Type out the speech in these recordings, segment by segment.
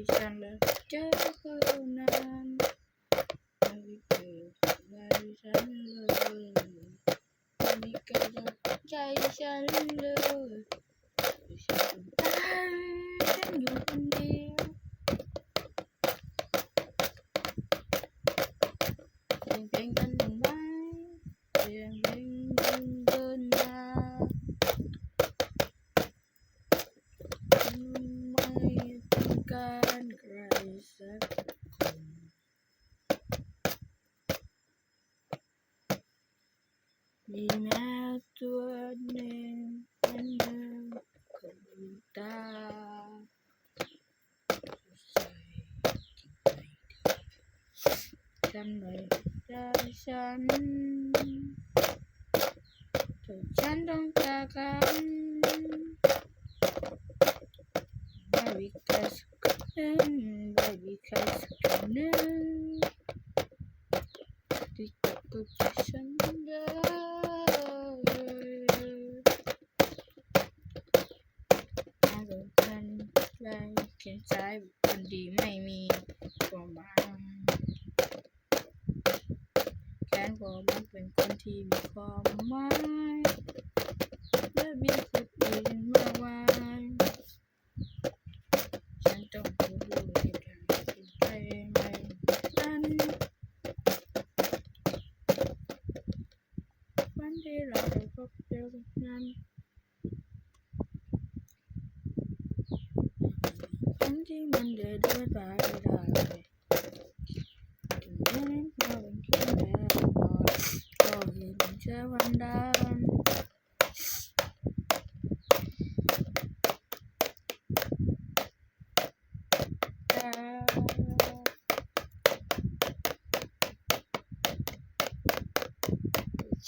ฉันเลยเจอเขานานไม่เคยใจฉันเลยไม่มีใครสนใจฉันเลยฉันต้องตายฉันอยู่คนเดียวเพลงกันหนึ่งไม้เพลงเดินมาไม่ต้องการใครสักคนมีแม้ตัวหนึ่งคนหนึ่งคนตาใส่ฉันไม่ได้ฉันถ้าฉันต้องการกันไม่มีใครสักคนหนึ่งไม่มีใครสักคนหนึ่งที่จะเข้าใจฉันได้ถ้าเกิดฉันได้เขียนใจคนดีไม่มีความหมายแค่เพราะมันเป็นคนที่มีความหมายและมีคนอื่นมากมายฉันต้องรู้ให้ได้เป็นใครไม่ทันวันที่เราได้พบเจอกันนั้นวันที่มันเดินไปได้ถึงแม้เราเป็นแค่แบบก็เห็นเชื่อวันนั้น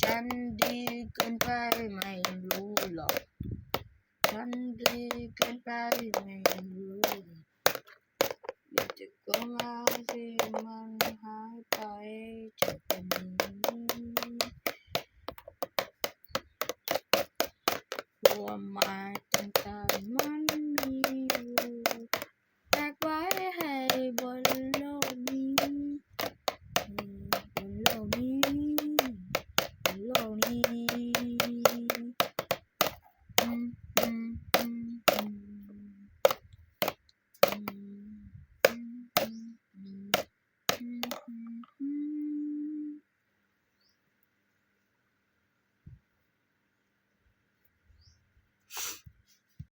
ฉันดีเกินไปไม่รู้หรอกฉันดีเกินไปไม่รู้อยากจะกลัวมาที่มันหายไปจากเป็นกลัวมา